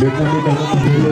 Yeah.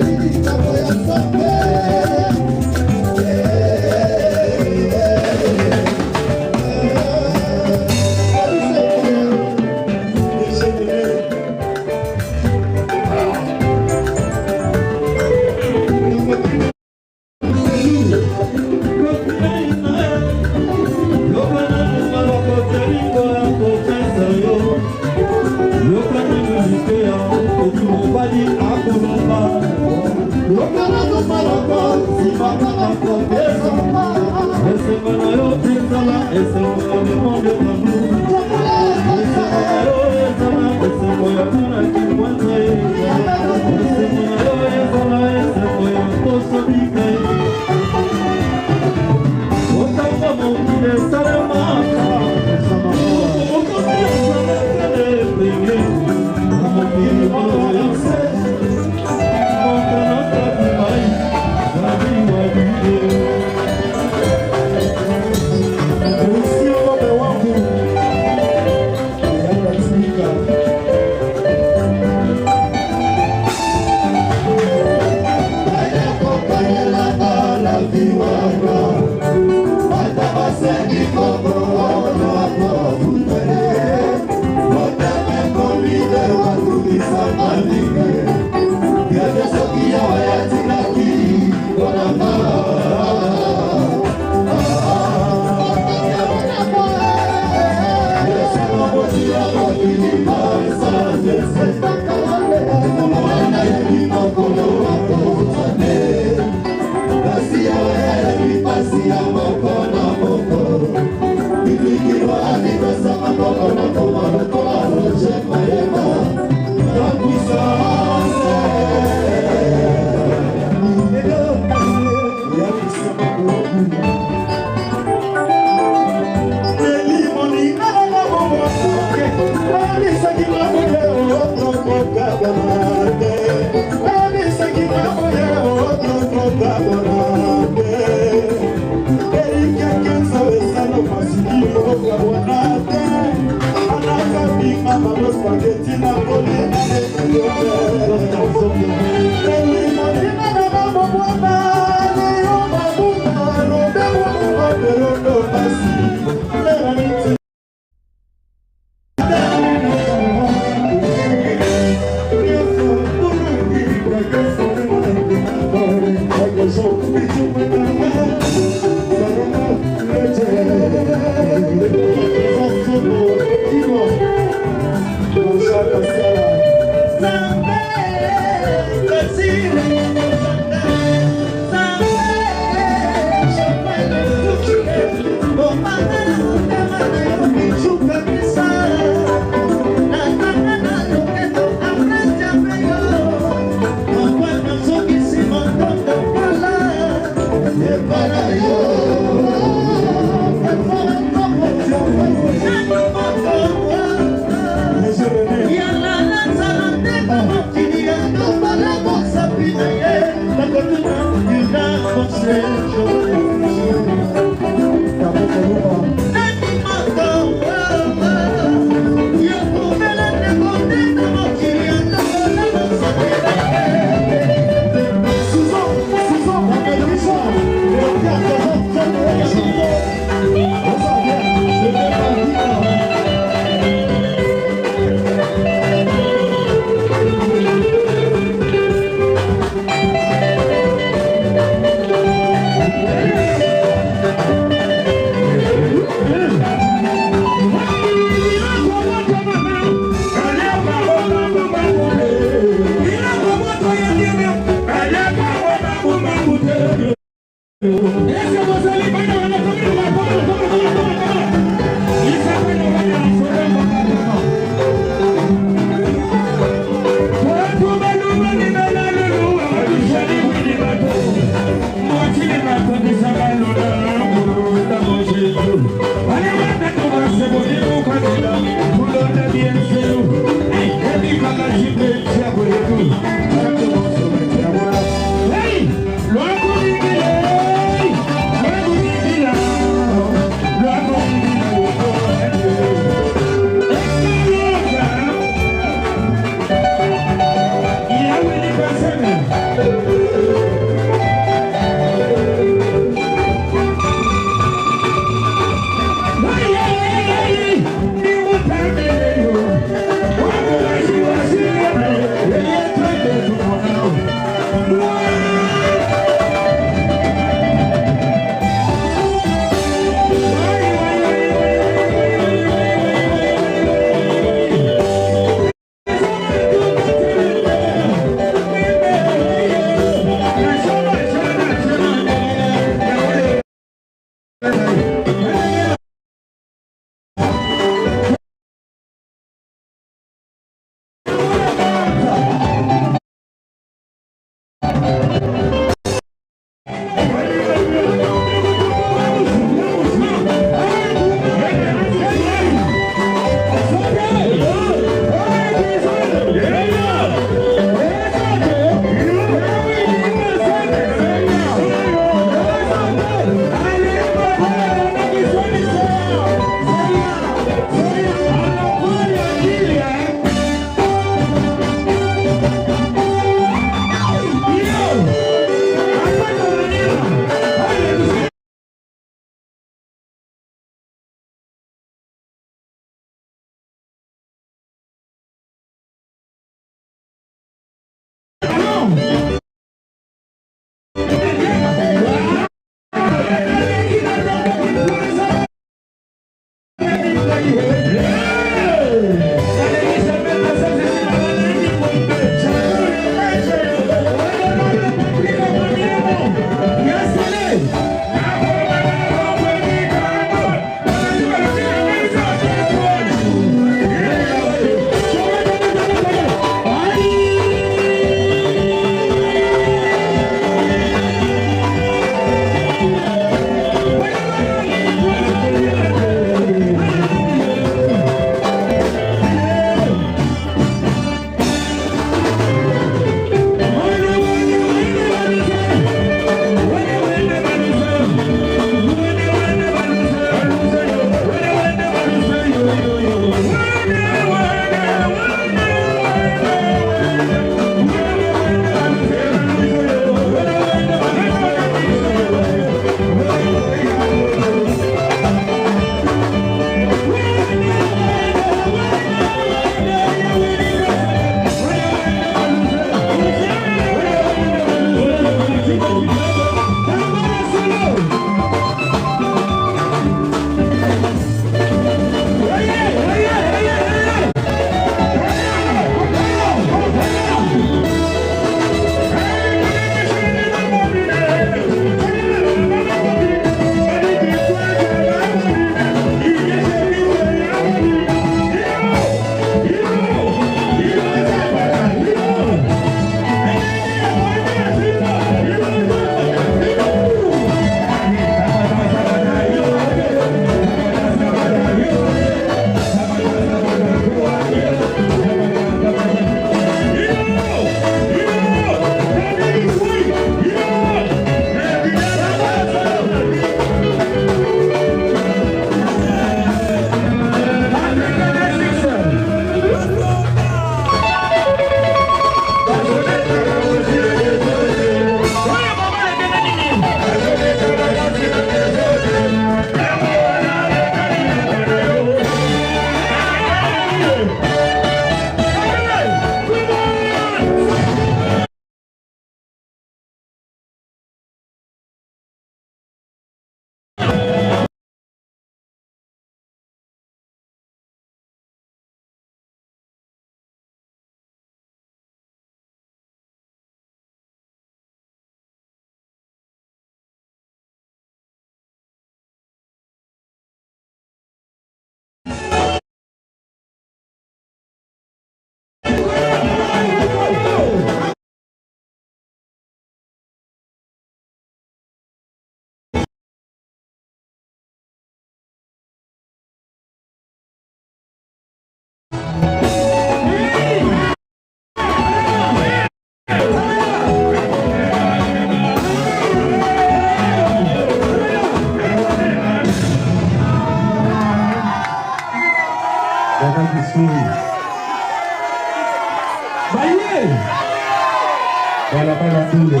balabala ndule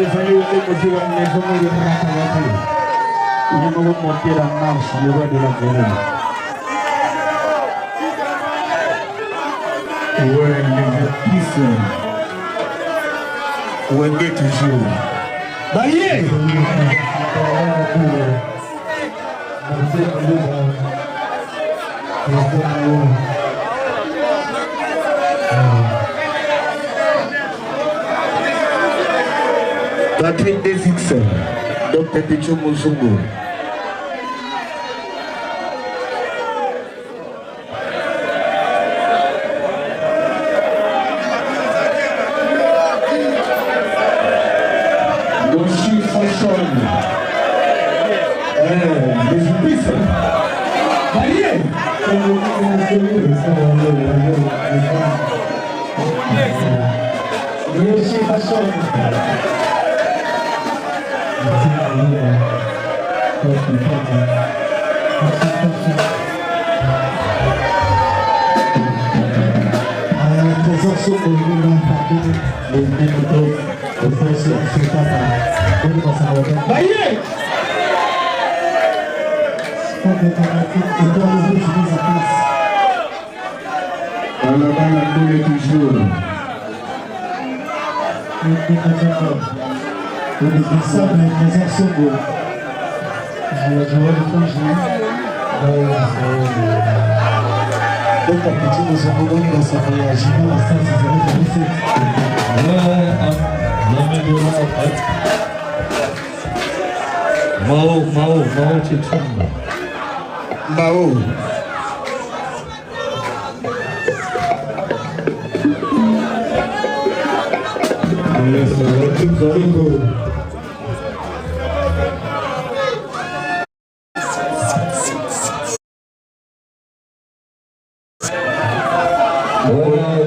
ezali ekoziwa maison de rakawati yemo monter en marche le roi de la forêt. Ouais, les artistes Wenge toujours Baye Patrick Desix, Dr. Ticho Muzungu. Doshi Fashion. Les épices. Marié. Doshi Fashion.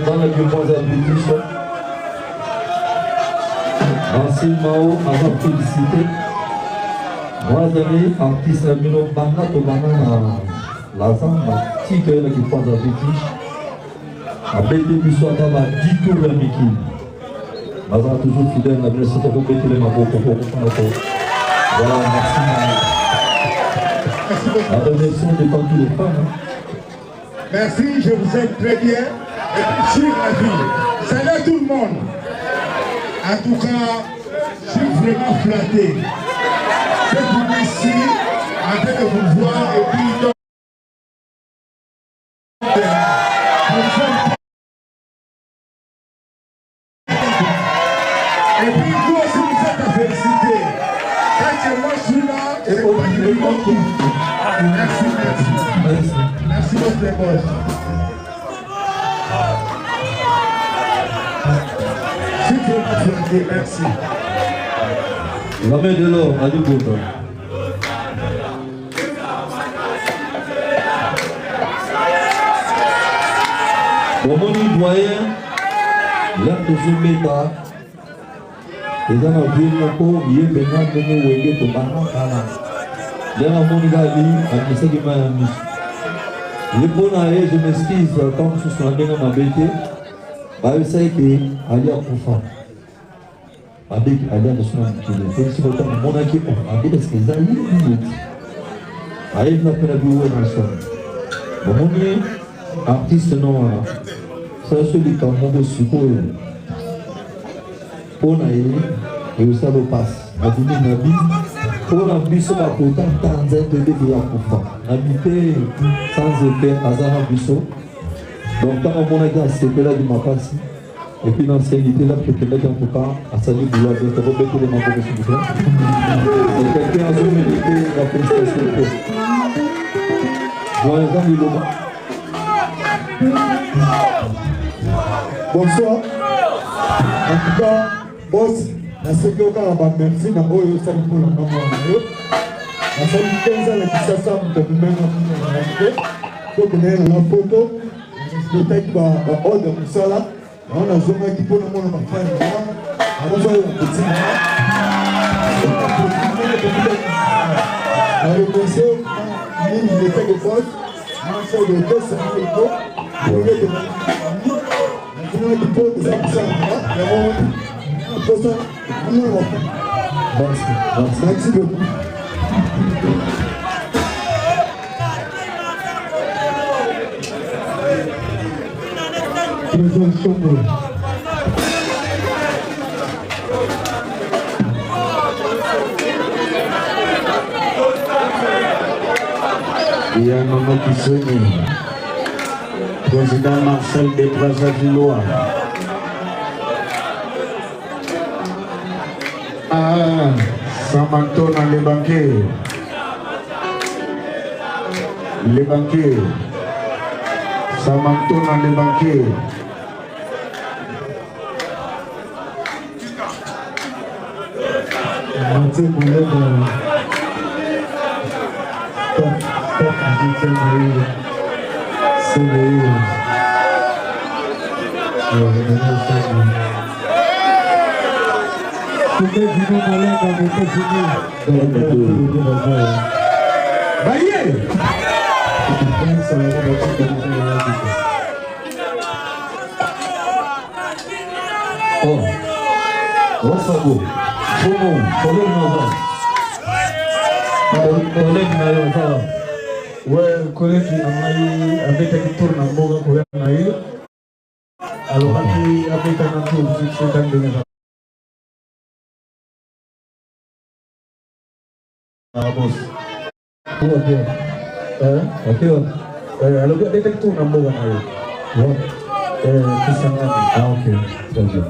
Dans le bureau de British, Nancy Mao, avant félicité. Moi, j'avais artiste Mino Banga, Tobana, la Zamba, qui est le qui pense à British. Après, depuis ce temps, il a 10 tours de Mickey. Maza toujours fidèle, la blessure de compléter les mabos pour voilà, merci. La remerciement dépend de tous les femmes. Merci, je vous aime très bien. Et puis, sur la vie. Salut tout le monde. En tout cas, je suis vraiment flatté. C'est pour ici, en train de vous voir et puis et puis vous aussi vous êtes à féliciter. Quand moi je suis là, c'est pas que je beaucoup. Merci, merci. Merci beaucoup les boss. Si tu veux me flatter, merci. La main de l'or, à Dubourg. Bon, mon doyen, là, tout ce méta, et dans la ville, il y a maintenant de nous aider pour Bahama. Dans la Monigali, à Missagima, les bons arrêts, je m'excuse, quand je suis en train de m'embêter, bah, je sais qu'il y a un enfant. Avec Alia de son amitié, c'est pour mon acquis, avec ce qu'ils ont eu. Aïe, n'a pas la vie où on est. Bon, artiste non, ça c'est celui qui a mon secours. Pour naïe, et ça le passe. A donné une vie. Pour la vie, ça va pourtant tant d'être de vie à pouvoir. Habiter sans effet, hasard à buisson. Donc, quand mon acquis a séqué là de ma passe. Et puis l'ancienneté là, peut-être mettre en tout cas à saluer pour la vie, pour remettre les membres de ce groupe. Et quelqu'un a mérité la félicitation. Joyeux anniversaire. Bonsoir. En tout cas, boss, la sécurité à la merci, n'a pas eu ça pour la maman. La sécurité à la ça, de même pour que la photo, peut-être par ordre de ça là. On a zoomé qui peut nous montrer ma frère. On va faire un petit on le conseil, il était de force, on fait de test, on fait de Merci beaucoup. Il y a Maman Kissoni, président Marcel des Brazzaville. Samantona les banquiers. Samantona les banquiers. Mathieu Boulet Ouais, collègue avec un tour dans le monde, alors avec un tour, c'est un de mes boss. Ok. Alors avec un tour dans le monde, ah ok, très bien.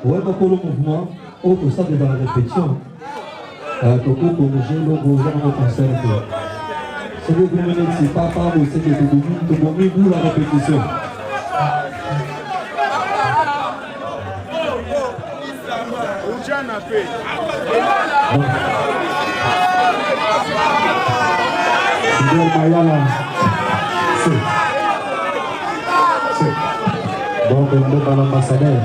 Ouais, pour le mouvement, au stade de la répétition, Toko Komogé, le gouvernement concert. C'est le gouvernement qui pas par vous, c'est que vous avez vu la répétition. Donc, on est dans l'ambassadeur.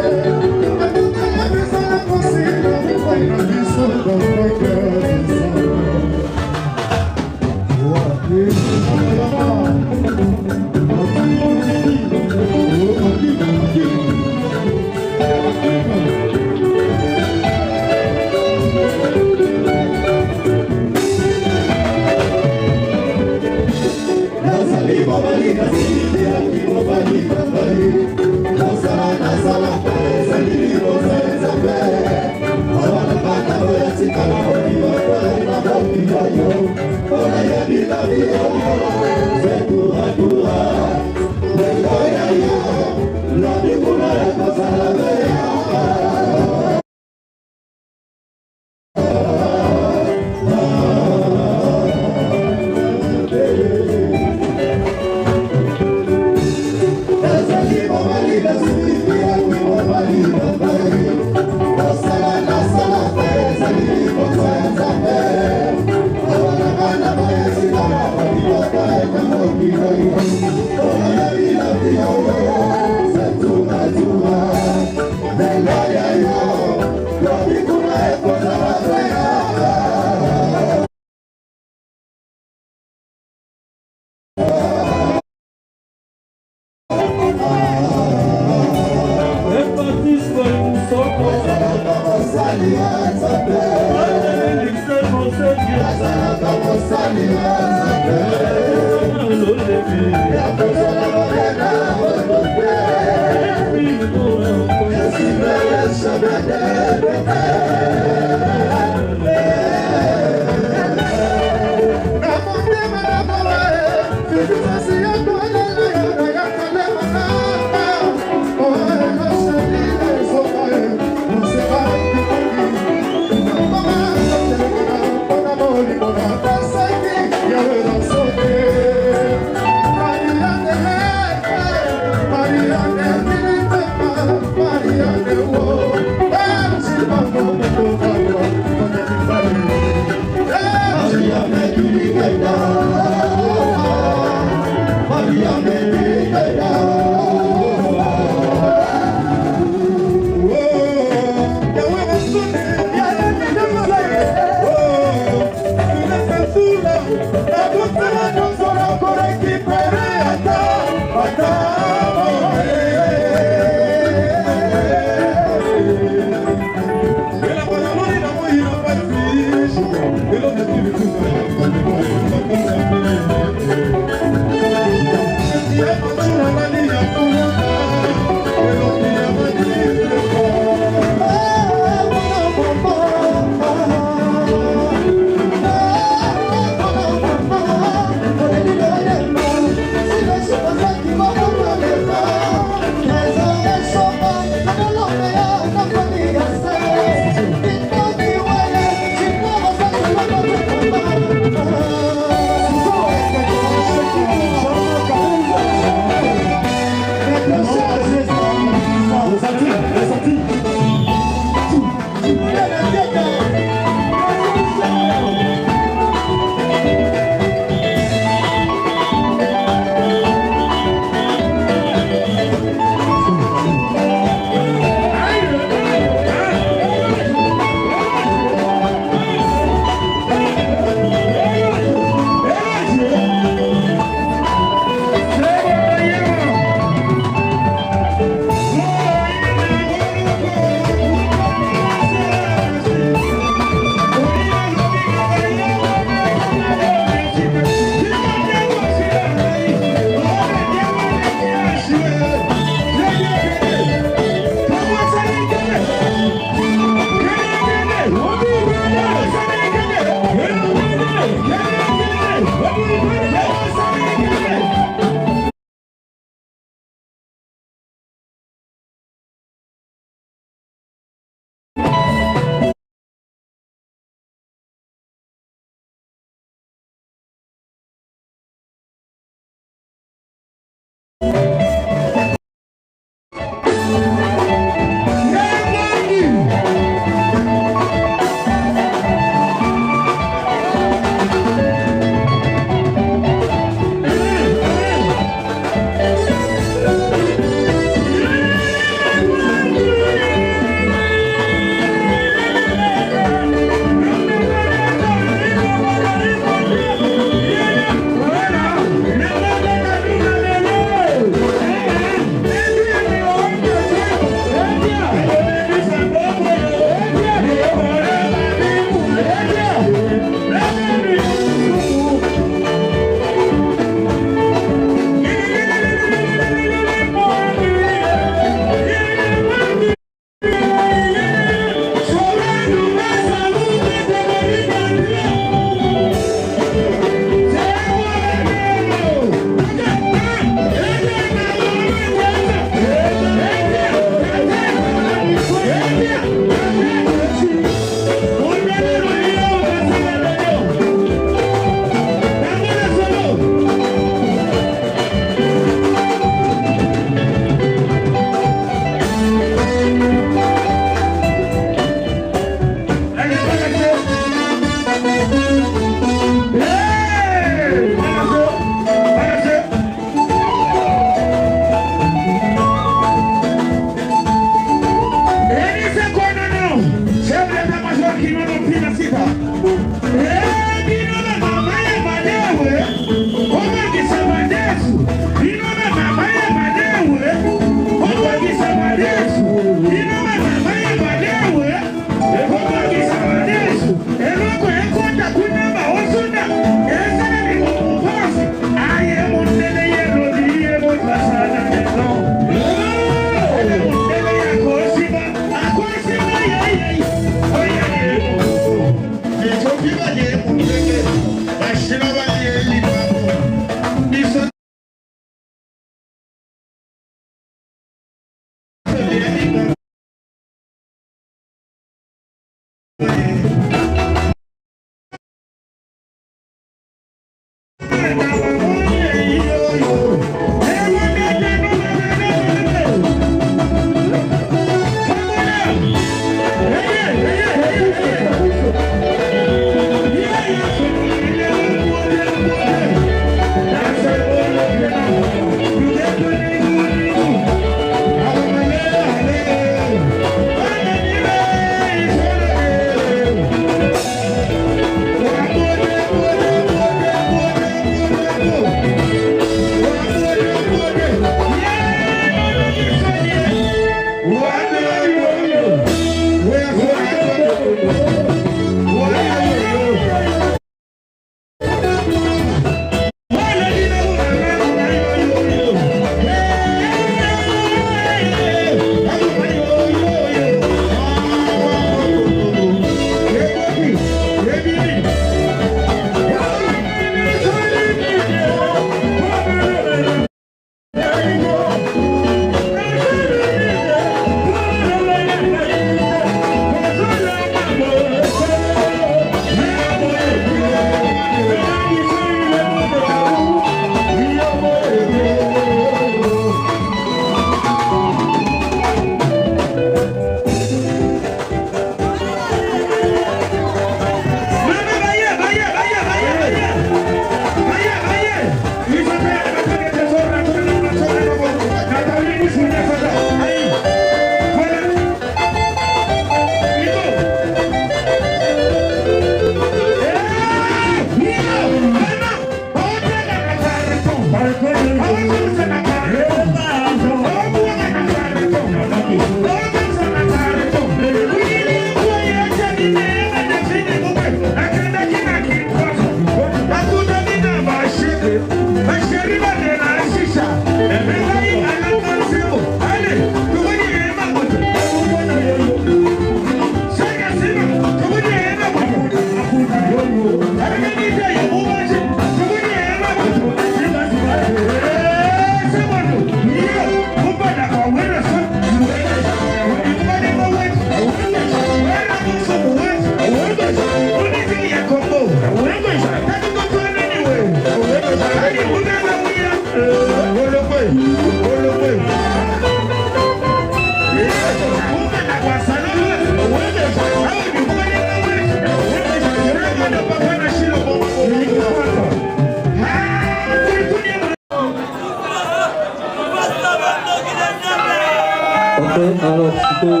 Alors, c'était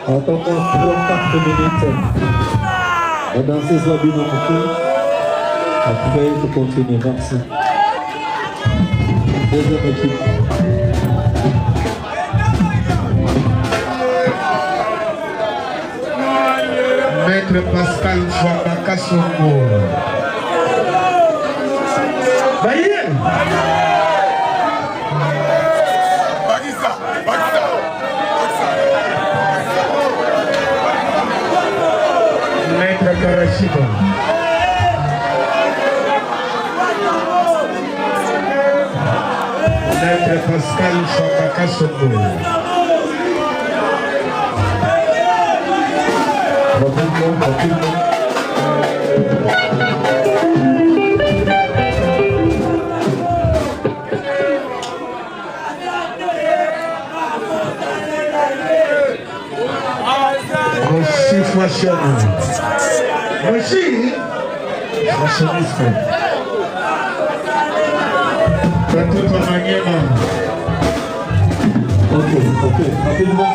en tant que 34 minutes, la danseuse va bien monter. Après, il faut continuer. Merci. Deuxième équipe. Maître Pascal Fouabaka Songo. Maître Karachiba. Maître Pascal Fouabaka Songo. Fashion. Machine. Fashionista. Watoto wa Manyema. Ok, rapidement.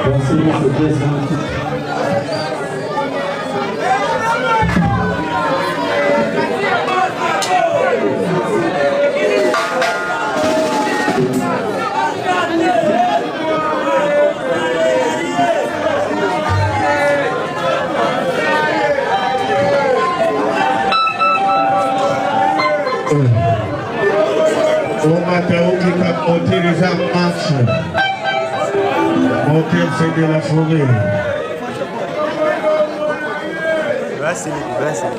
Merci, merci. Umata ukika motiriza macho l'hôtel c'est de la forêt. Gracias.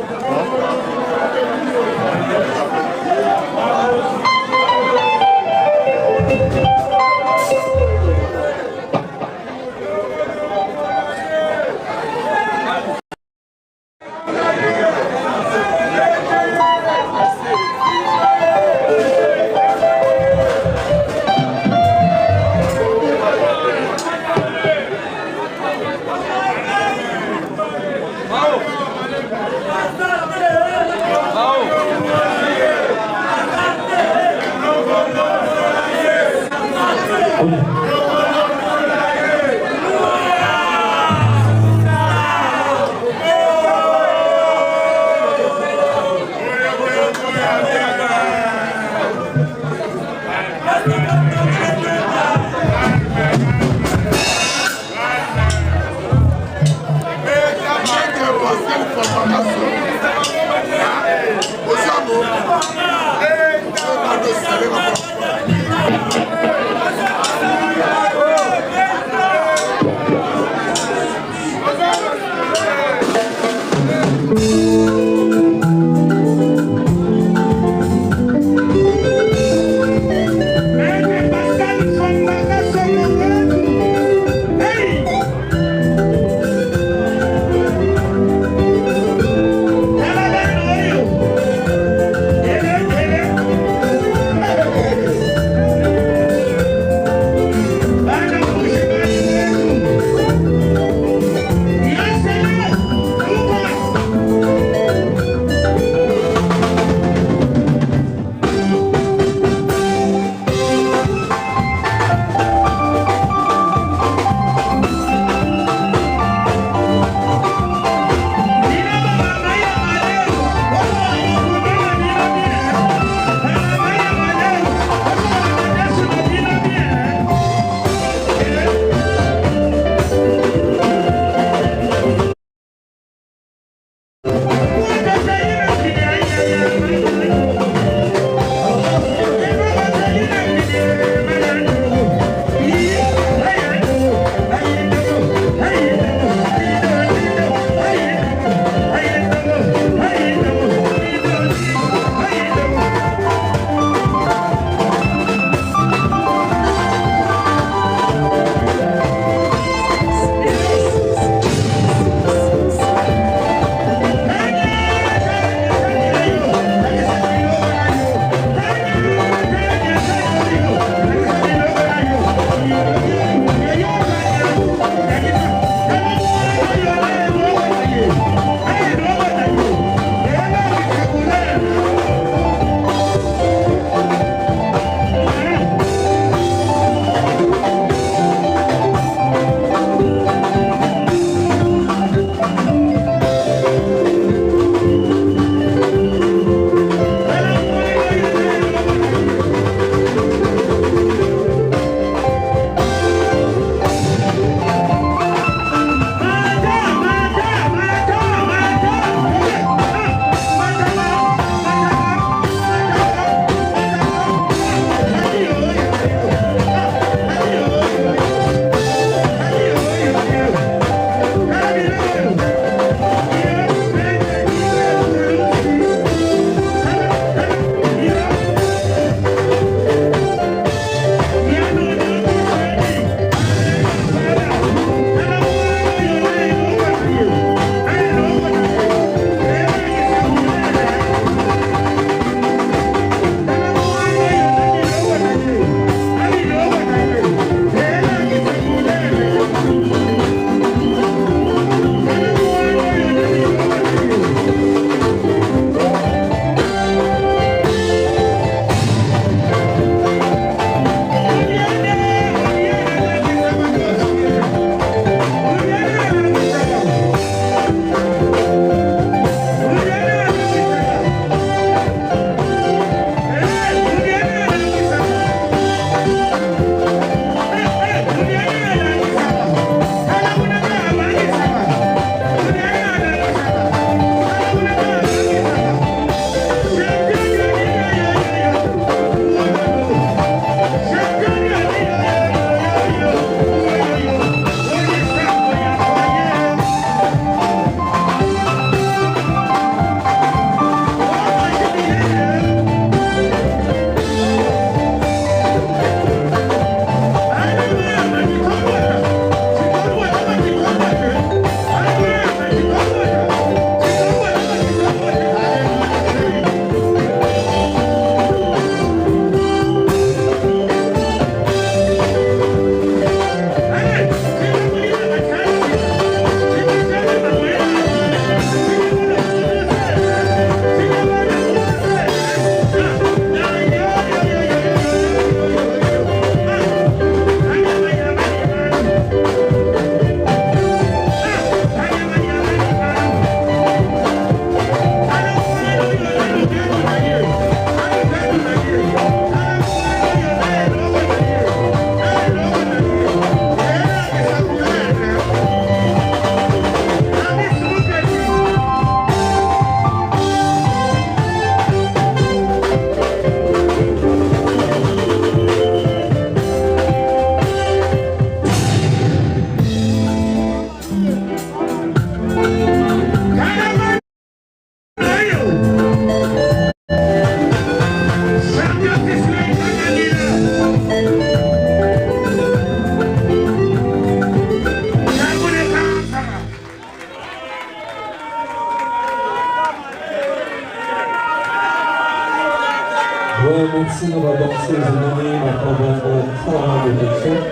remercier les amis pour votre travail de lecture.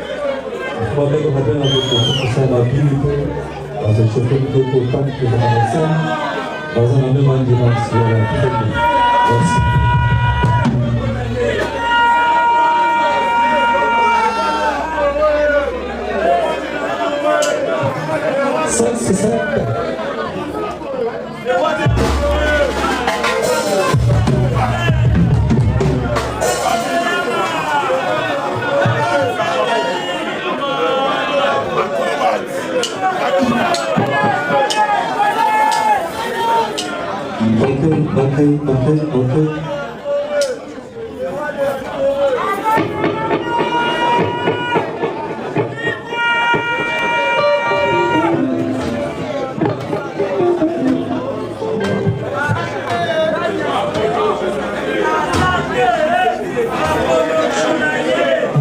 Je crois bien qu'on a bien avec pour ça la Bible, dans ce chauffeur de autant que dans la scène, dans un même dimension. Merci. Ça, c'est ça. Ok.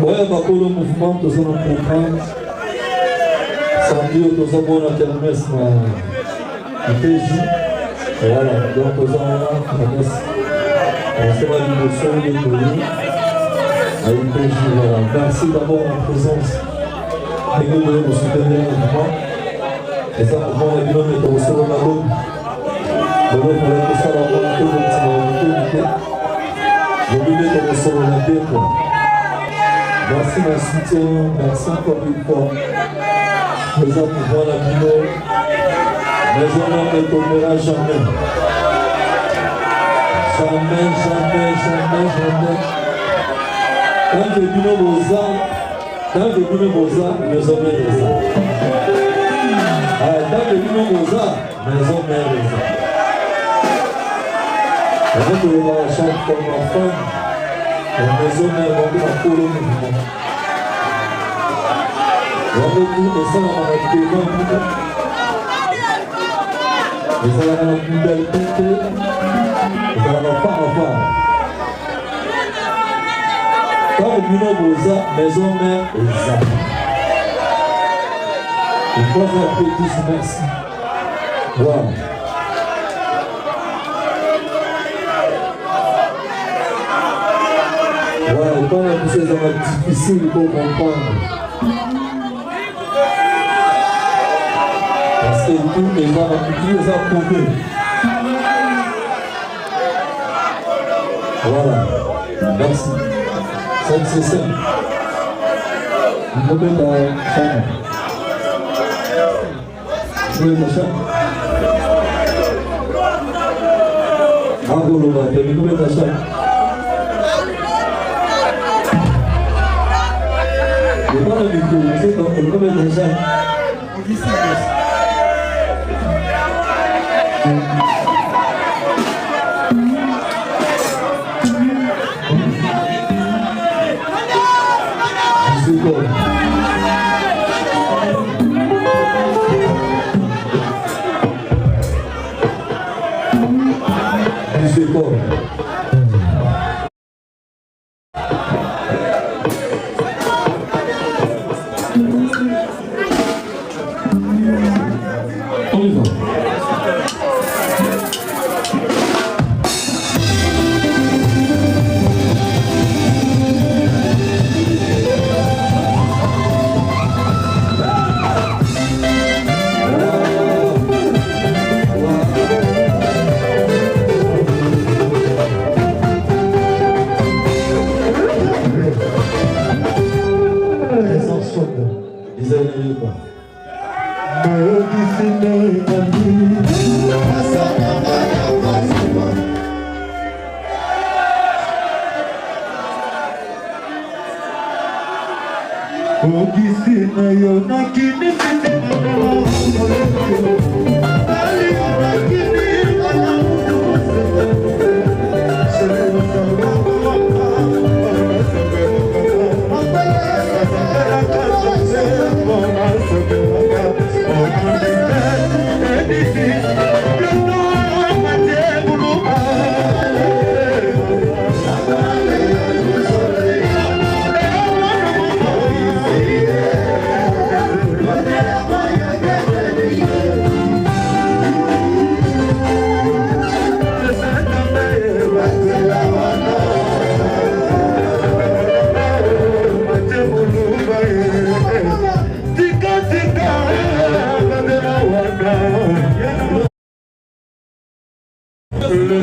Ouais, bakolo mouvement tous en comprendre. Samedi tous en bon kermesse na PJ. Voilà, donc aux gens kermesse. On se va l'émotion de Tony. À une PJ, voilà. Merci d'abord en présence. Et nous devons soutenir le mouvement. Et ça, pour moi, on a dit non, mais on se voit là-haut. Donc, on va tout ça là-bas, on peut le je voulais commencer à dire merci mon soutien, merci encore une fois. Présent pour voir la vidéo, mais je ne tombera jamais. Jamais. Quand je dis nos beaux-arts, les hommes et les arts. Quand je dis nos beaux-arts, les hommes et les arts. Avant de voir la chambre comme ma femme, la maison mère va pour le mouvement. On va tout et ça, on a des gens et ça va la plus belle côté, et ça va pas en part. Quand on dit nos beaux-arts, maison mère et ça. Il faut faire petit merci. Voilà. Ouais, quand on poussé ça va être difficile pour comprendre. Parce que tous les gens ont compris. Voilà. Merci. C'est simple. Vous pouvez la chambre. Vous voulez la chambre? Vous pouvez la chambre. Je parle du coup, c'est comme le premier déjà. Oh,